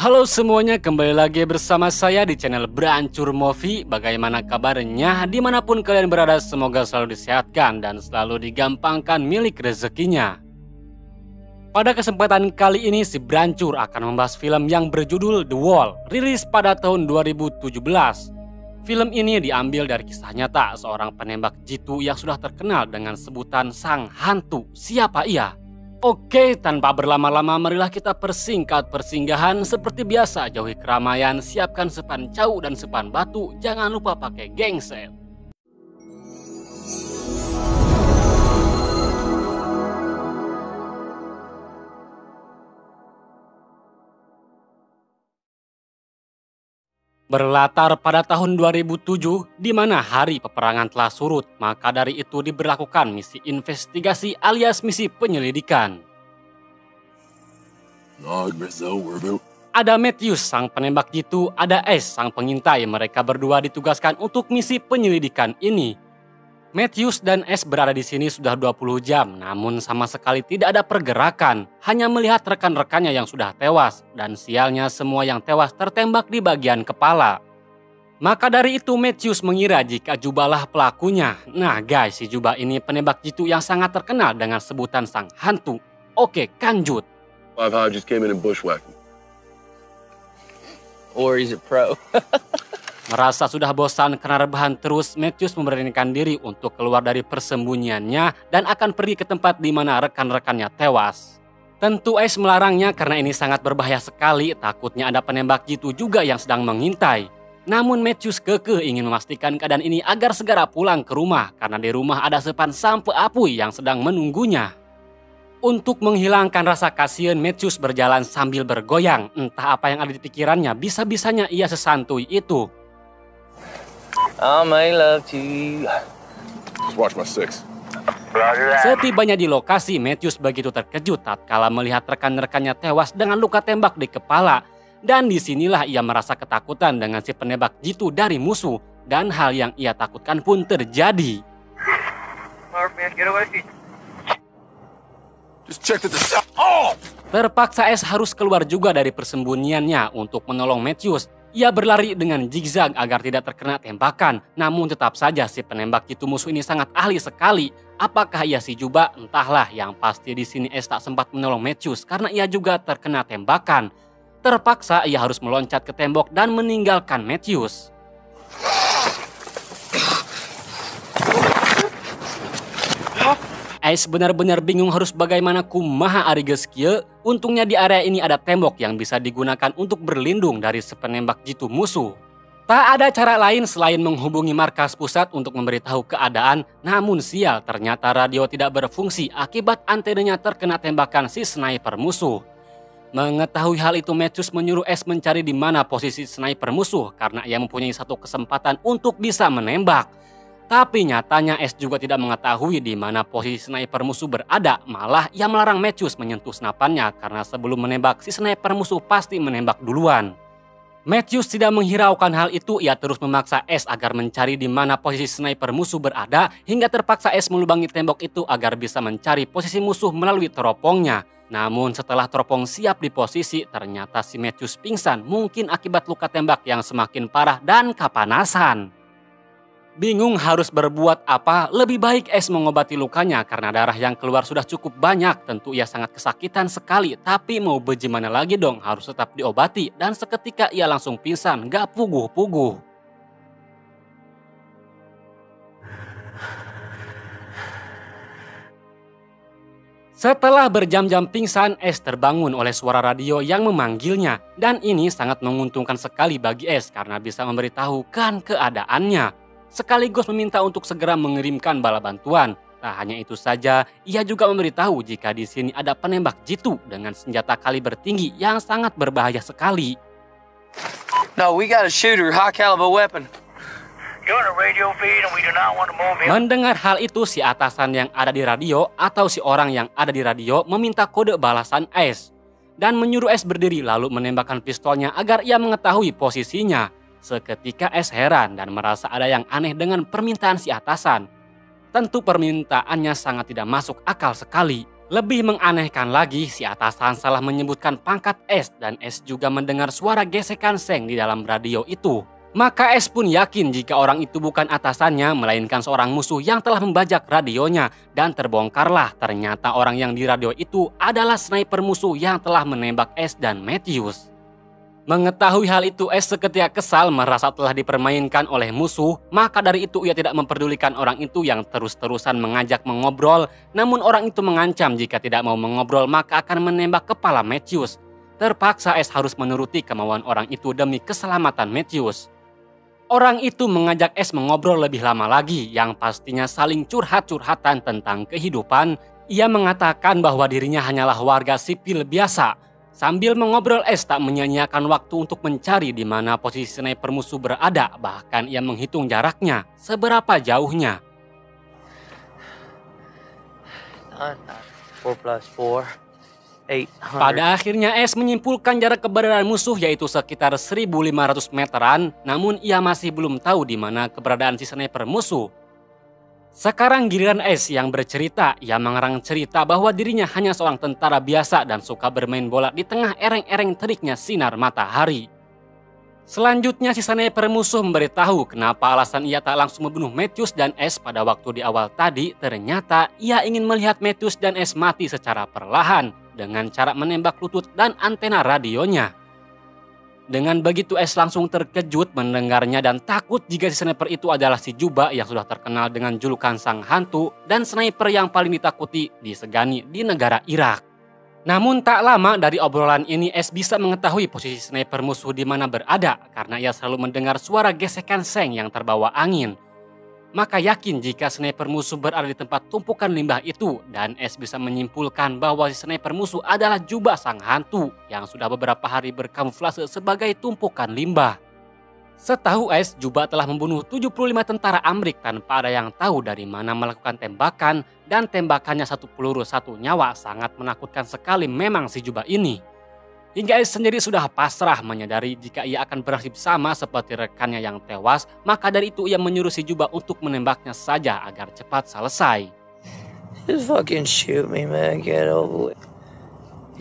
Halo semuanya, kembali lagi bersama saya di channel Berancur Movie. Bagaimana kabarnya? Dimanapun kalian berada, semoga selalu disehatkan dan selalu digampangkan milik rezekinya. Pada kesempatan kali ini, si Berancur akan membahas film yang berjudul The Wall, rilis pada tahun 2017. Film ini diambil dari kisah nyata seorang penembak jitu yang sudah terkenal dengan sebutan Sang Hantu. Siapa ia? Oke, tanpa berlama-lama marilah kita persingkat persinggahan. Seperti biasa, jauhi keramaian, siapkan sepan cau dan sepan batu, jangan lupa pakai genset. Berlatar pada tahun 2007, di mana hari peperangan telah surut, maka dari itu diberlakukan misi investigasi alias misi penyelidikan. Ada Matthews, sang penembak jitu, ada S, sang pengintai. Mereka berdua ditugaskan untuk misi penyelidikan ini. Matthews dan S berada di sini sudah 20 jam, namun sama sekali tidak ada pergerakan. Hanya melihat rekan-rekannya yang sudah tewas, dan sialnya semua yang tewas tertembak di bagian kepala. Maka dari itu Matthews mengira jika Jubahlah pelakunya. Nah guys, si Jubah ini penembak jitu yang sangat terkenal dengan sebutan Sang Hantu. Oke, lanjut. Just came in and bushwhacked him. Or is it pro? Merasa sudah bosan karena rebahan terus, Matthews memberanikan diri untuk keluar dari persembunyiannya dan akan pergi ke tempat di mana rekan-rekannya tewas. Tentu S melarangnya karena ini sangat berbahaya sekali, takutnya ada penembak jitu juga yang sedang mengintai. Namun Matthews kekeh ingin memastikan keadaan ini agar segera pulang ke rumah karena di rumah ada sepan sampo apui yang sedang menunggunya. Untuk menghilangkan rasa kasihan, Matthews berjalan sambil bergoyang. Entah apa yang ada di pikirannya, bisa-bisanya ia sesantui itu. I may love to you. Just watch my six. Setibanya di lokasi, Matthews begitu terkejut tatkala melihat rekan-rekannya tewas dengan luka tembak di kepala. Dan disinilah ia merasa ketakutan dengan si penembak jitu dari musuh. Dan hal yang ia takutkan pun terjadi. Just check that the oh! Terpaksa S harus keluar juga dari persembunyiannya untuk menolong Matthews. Ia berlari dengan zigzag agar tidak terkena tembakan. Namun tetap saja si penembak jitu musuh ini sangat ahli sekali. Apakah ia si Jubah? Entahlah, yang pasti di sini S tak sempat menolong Matthews karena ia juga terkena tembakan. Terpaksa ia harus meloncat ke tembok dan meninggalkan Matthews. Ais benar-benar bingung harus bagaimana kumaha ari geus kieu. Untungnya di area ini ada tembok yang bisa digunakan untuk berlindung dari sepenembak jitu musuh. Tak ada cara lain selain menghubungi markas pusat untuk memberitahu keadaan. Namun sial, ternyata radio tidak berfungsi akibat antenanya terkena tembakan si sniper musuh. Mengetahui hal itu, Matthews menyuruh S mencari di mana posisi sniper musuh karena ia mempunyai satu kesempatan untuk bisa menembak. Tapi nyatanya S juga tidak mengetahui di mana posisi sniper musuh berada, malah ia melarang Matthews menyentuh senapannya karena sebelum menembak si sniper musuh pasti menembak duluan. Matthews tidak menghiraukan hal itu, ia terus memaksa S agar mencari di mana posisi sniper musuh berada hingga terpaksa S melubangi tembok itu agar bisa mencari posisi musuh melalui teropongnya. Namun setelah teropong siap di posisi, ternyata si Matthews pingsan mungkin akibat luka tembak yang semakin parah dan kepanasan. Bingung harus berbuat apa, lebih baik S mengobati lukanya karena darah yang keluar sudah cukup banyak. Tentu ia sangat kesakitan sekali, tapi mau bagaimana lagi dong, harus tetap diobati. Dan seketika ia langsung pingsan, gak puguh-puguh. Setelah berjam-jam pingsan, S terbangun oleh suara radio yang memanggilnya. Dan ini sangat menguntungkan sekali bagi S karena bisa memberitahukan keadaannya. Sekaligus meminta untuk segera mengirimkan bala bantuan. Tak hanya itu saja, ia juga memberitahu jika di sini ada penembak jitu dengan senjata kaliber tinggi yang sangat berbahaya sekali. No, we got a shooter, high caliber weapon. Mendengar hal itu, si atasan yang ada di radio atau si orang yang ada di radio meminta kode balasan S dan menyuruh S berdiri lalu menembakkan pistolnya agar ia mengetahui posisinya. Seketika S heran dan merasa ada yang aneh dengan permintaan si atasan. Tentu permintaannya sangat tidak masuk akal sekali. Lebih menganehkan lagi, si atasan salah menyebutkan pangkat S dan S juga mendengar suara gesekan seng di dalam radio itu. Maka S pun yakin jika orang itu bukan atasannya, melainkan seorang musuh yang telah membajak radionya. Dan terbongkarlah ternyata orang yang di radio itu adalah sniper musuh yang telah menembak S dan Matthews. Mengetahui hal itu, S seketika kesal merasa telah dipermainkan oleh musuh, maka dari itu ia tidak memperdulikan orang itu yang terus-terusan mengajak mengobrol, namun orang itu mengancam jika tidak mau mengobrol maka akan menembak kepala Matthews. Terpaksa S harus menuruti kemauan orang itu demi keselamatan Matthews. Orang itu mengajak S mengobrol lebih lama lagi, yang pastinya saling curhat-curhatan tentang kehidupan. Ia mengatakan bahwa dirinya hanyalah warga sipil biasa. Sambil mengobrol, S tak menyia-nyiakan waktu untuk mencari di mana posisi sniper musuh berada, bahkan ia menghitung jaraknya, seberapa jauhnya. 4 plus 4, 800. Pada akhirnya S menyimpulkan jarak keberadaan musuh yaitu sekitar 1.500 meteran, namun ia masih belum tahu di mana keberadaan si sniper musuh. Sekarang giliran S yang bercerita. Ia mengarang cerita bahwa dirinya hanya seorang tentara biasa dan suka bermain bola di tengah ereng-ereng teriknya sinar matahari. Selanjutnya si sniper musuh memberitahu kenapa alasan ia tak langsung membunuh Matthews dan S pada waktu di awal tadi. Ternyata ia ingin melihat Matthews dan S mati secara perlahan dengan cara menembak lutut dan antena radionya. Dengan begitu S langsung terkejut mendengarnya dan takut jika si sniper itu adalah si Juba yang sudah terkenal dengan julukan sang hantu dan sniper yang paling ditakuti disegani di negara Irak. Namun tak lama dari obrolan ini S bisa mengetahui posisi sniper musuh di mana berada karena ia selalu mendengar suara gesekan seng yang terbawa angin. Maka yakin jika sniper musuh berada di tempat tumpukan limbah itu dan S bisa menyimpulkan bahwa si sniper musuh adalah Juba sang hantu yang sudah beberapa hari berkamuflase sebagai tumpukan limbah. Setahu S, Juba telah membunuh 75 tentara Amrik tanpa ada yang tahu dari mana melakukan tembakan dan tembakannya satu peluru satu nyawa sangat menakutkan sekali memang si Juba ini. Hingga S sendiri sudah pasrah menyadari jika ia akan bernasib sama seperti rekannya yang tewas, maka dari itu ia menyuruh si Juba untuk menembaknya saja agar cepat selesai. Just fucking shoot me, man. Get over it.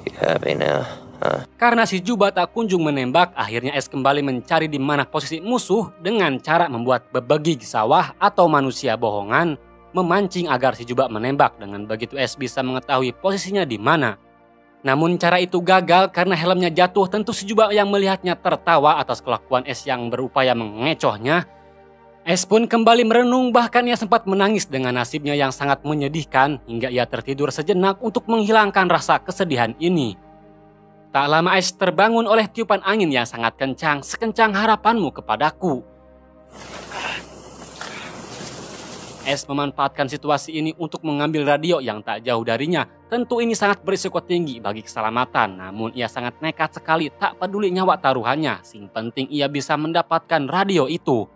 You happy now? Huh? Karena si Juba tak kunjung menembak, akhirnya S kembali mencari di mana posisi musuh dengan cara membuat bebegik sawah atau manusia bohongan, memancing agar si Juba menembak. Dengan begitu S bisa mengetahui posisinya di mana. Namun cara itu gagal karena helmnya jatuh. Tentu si Juba yang melihatnya tertawa atas kelakuan S yang berupaya mengecohnya. S pun kembali merenung, bahkan ia sempat menangis dengan nasibnya yang sangat menyedihkan hingga ia tertidur sejenak untuk menghilangkan rasa kesedihan ini. Tak lama S terbangun oleh tiupan angin yang sangat kencang, sekencang harapanmu kepadaku. S memanfaatkan situasi ini untuk mengambil radio yang tak jauh darinya. Tentu ini sangat berisiko tinggi bagi keselamatan, namun ia sangat nekat sekali, tak peduli nyawa taruhannya. Sing penting ia bisa mendapatkan radio itu.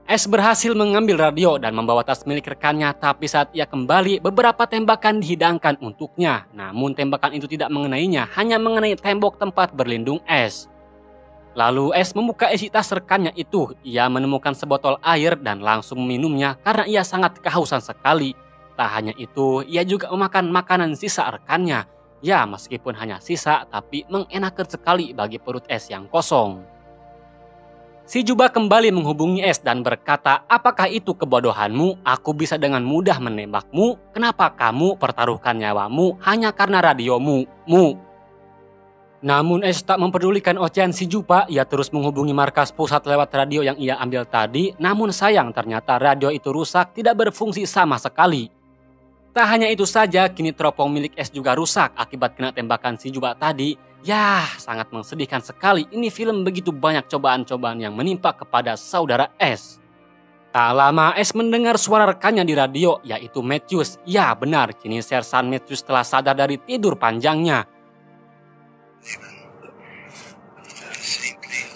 S berhasil mengambil radio dan membawa tas milik rekannya, tapi saat ia kembali, beberapa tembakan dihidangkan untuknya. Namun tembakan itu tidak mengenainya, hanya mengenai tembok tempat berlindung S. Lalu S membuka isi tas rekannya itu. Ia menemukan sebotol air dan langsung meminumnya karena ia sangat kehausan sekali. Tak hanya itu, ia juga memakan makanan sisa rekannya. Ya, meskipun hanya sisa, tapi mengenakan sekali bagi perut S yang kosong. Si Juba kembali menghubungi S dan berkata, apakah itu kebodohanmu? Aku bisa dengan mudah menembakmu. Kenapa kamu pertaruhkan nyawamu hanya karena radiomu? Namun S tak mempedulikan ocehan si Juba. Ia terus menghubungi markas pusat lewat radio yang ia ambil tadi. Namun sayang, ternyata radio itu rusak, tidak berfungsi sama sekali. Tak hanya itu saja, kini teropong milik S juga rusak akibat kena tembakan si Juba tadi. Yah, sangat mensedihkan sekali. Ini film begitu banyak cobaan-cobaan yang menimpa kepada saudara S. Tak lama S mendengar suara rekannya di radio, yaitu Matthews. Ya benar, kini Sersan Matthews telah sadar dari tidur panjangnya.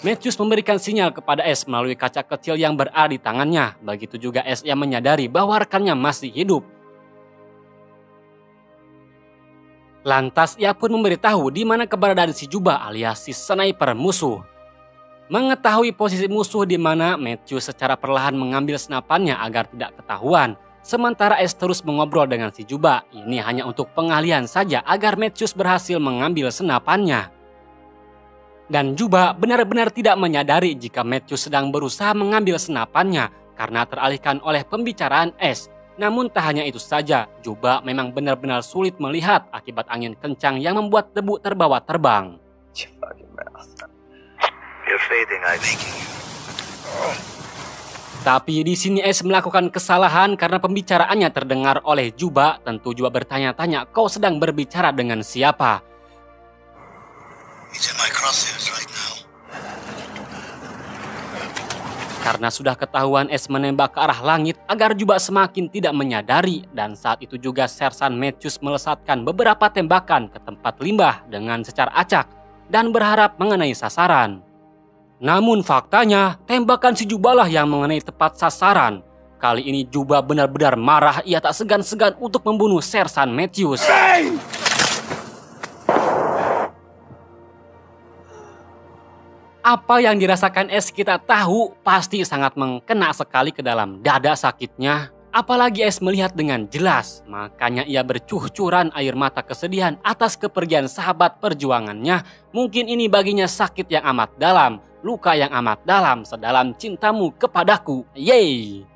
Matthews memberikan sinyal kepada S melalui kaca kecil yang berada di tangannya. Begitu juga S yang menyadari bahwa rekannya masih hidup. Lantas ia pun memberitahu di mana keberadaan si Juba alias si sniper musuh. Mengetahui posisi musuh di mana, Matthews secara perlahan mengambil senapannya agar tidak ketahuan. Sementara S terus mengobrol dengan si Juba. Ini hanya untuk pengalihan saja agar Matthews berhasil mengambil senapannya. Dan Juba benar-benar tidak menyadari jika Matthews sedang berusaha mengambil senapannya karena teralihkan oleh pembicaraan S. Namun tak hanya itu saja, Juba memang benar-benar sulit melihat akibat angin kencang yang membuat debu terbawa terbang. You fucking mouth. You're fading, I think. Tapi di sini S melakukan kesalahan karena pembicaraannya terdengar oleh Juba. Tentu Juba bertanya-tanya, kau sedang berbicara dengan siapa? He's in my crosshairs right now. Karena sudah ketahuan S menembak ke arah langit agar Juba semakin tidak menyadari. Dan saat itu juga Sersan Matthews melesatkan beberapa tembakan ke tempat limbah dengan secara acak dan berharap mengenai sasaran. Namun faktanya, tembakan si Juba lah yang mengenai tepat sasaran. Kali ini Juba benar-benar marah, ia tak segan-segan untuk membunuh Sersan Matthews. Apa yang dirasakan S kita tahu, pasti sangat mengena sekali ke dalam dada sakitnya. Apalagi S melihat dengan jelas, makanya ia bercucuran air mata kesedihan atas kepergian sahabat perjuangannya. Mungkin ini baginya sakit yang amat dalam, luka yang amat dalam, sedalam cintamu kepadaku. Yeay!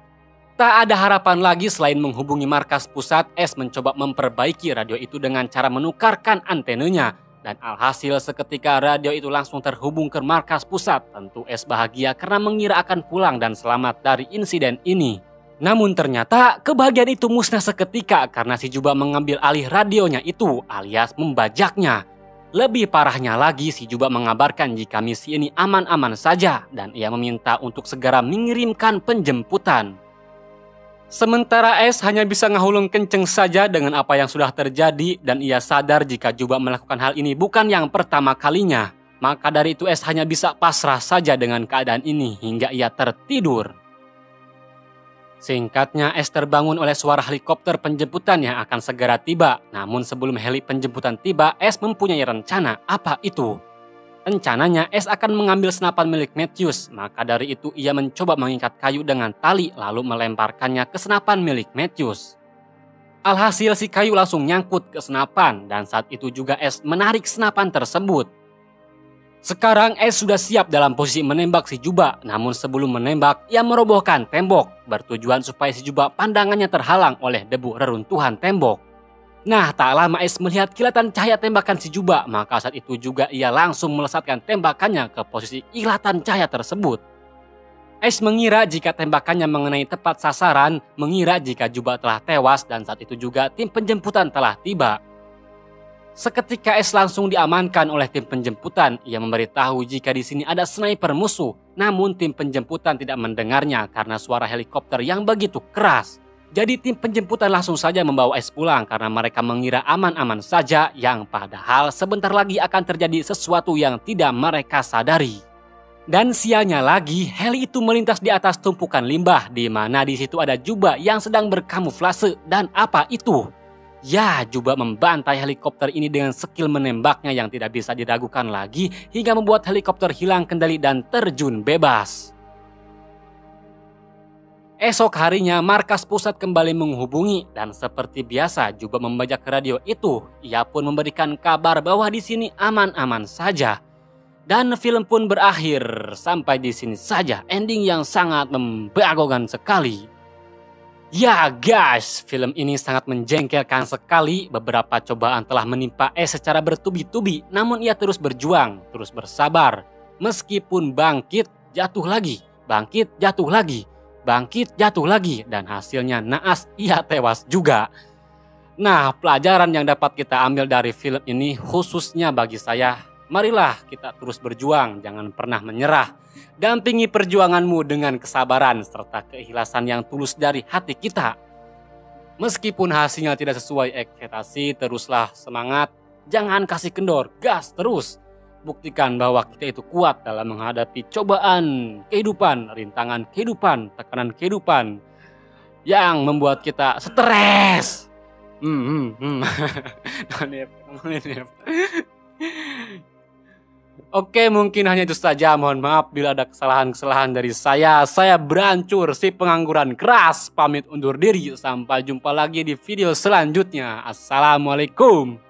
Tak ada harapan lagi selain menghubungi markas pusat. S mencoba memperbaiki radio itu dengan cara menukarkan antenanya. Dan alhasil seketika radio itu langsung terhubung ke markas pusat. Tentu S bahagia karena mengira akan pulang dan selamat dari insiden ini. Namun ternyata kebahagiaan itu musnah seketika karena si Juba mengambil alih radionya itu alias membajaknya. Lebih parahnya lagi, si Juba mengabarkan jika misi ini aman-aman saja dan ia meminta untuk segera mengirimkan penjemputan. Sementara S hanya bisa ngahulung kenceng saja dengan apa yang sudah terjadi dan ia sadar jika Juba melakukan hal ini bukan yang pertama kalinya. Maka dari itu S hanya bisa pasrah saja dengan keadaan ini hingga ia tertidur. Singkatnya, S terbangun oleh suara helikopter penjemputan yang akan segera tiba. Namun sebelum heli penjemputan tiba, S mempunyai rencana. Apa itu? Rencananya, S akan mengambil senapan milik Matthews. Maka dari itu ia mencoba mengikat kayu dengan tali lalu melemparkannya ke senapan milik Matthews. Alhasil si kayu langsung nyangkut ke senapan dan saat itu juga S menarik senapan tersebut. Sekarang S sudah siap dalam posisi menembak si Juba, namun sebelum menembak, ia merobohkan tembok, bertujuan supaya si Juba pandangannya terhalang oleh debu reruntuhan tembok. Nah, tak lama S melihat kilatan cahaya tembakan si Juba, maka saat itu juga ia langsung melesatkan tembakannya ke posisi kilatan cahaya tersebut. S mengira jika tembakannya mengenai tepat sasaran, mengira jika Juba telah tewas dan saat itu juga tim penjemputan telah tiba. Seketika S langsung diamankan oleh tim penjemputan. Ia memberitahu jika di sini ada sniper musuh. Namun tim penjemputan tidak mendengarnya karena suara helikopter yang begitu keras. Jadi tim penjemputan langsung saja membawa S pulang karena mereka mengira aman-aman saja yang padahal sebentar lagi akan terjadi sesuatu yang tidak mereka sadari. Dan sialnya lagi, heli itu melintas di atas tumpukan limbah di mana di situ ada Juba yang sedang berkamuflase dan apa itu? Ya, Juba membantai helikopter ini dengan skill menembaknya yang tidak bisa diragukan lagi hingga membuat helikopter hilang kendali dan terjun bebas. Esok harinya markas pusat kembali menghubungi dan seperti biasa Juba membajak radio itu. Ia pun memberikan kabar bahwa di sini aman-aman saja. Dan film pun berakhir sampai di sini saja, ending yang sangat membagokan sekali. Ya guys, film ini sangat menjengkelkan sekali. Beberapa cobaan telah menimpa S secara bertubi-tubi, namun ia terus berjuang, terus bersabar. Meskipun bangkit, jatuh lagi, bangkit, jatuh lagi, bangkit, jatuh lagi, dan hasilnya naas ia tewas juga. Nah, pelajaran yang dapat kita ambil dari film ini khususnya bagi saya, marilah kita terus berjuang, jangan pernah menyerah. Dampingi perjuanganmu dengan kesabaran serta keikhlasan yang tulus dari hati kita. Meskipun hasilnya tidak sesuai ekspektasi, teruslah semangat. Jangan kasih kendor, gas terus. Buktikan bahwa kita itu kuat dalam menghadapi cobaan kehidupan, rintangan kehidupan, tekanan kehidupan yang membuat kita stres. Oke, mungkin hanya itu saja. Mohon maaf bila ada kesalahan-kesalahan dari saya. Saya Berancur, si pengangguran keras. Pamit undur diri. Sampai jumpa lagi di video selanjutnya. Assalamualaikum.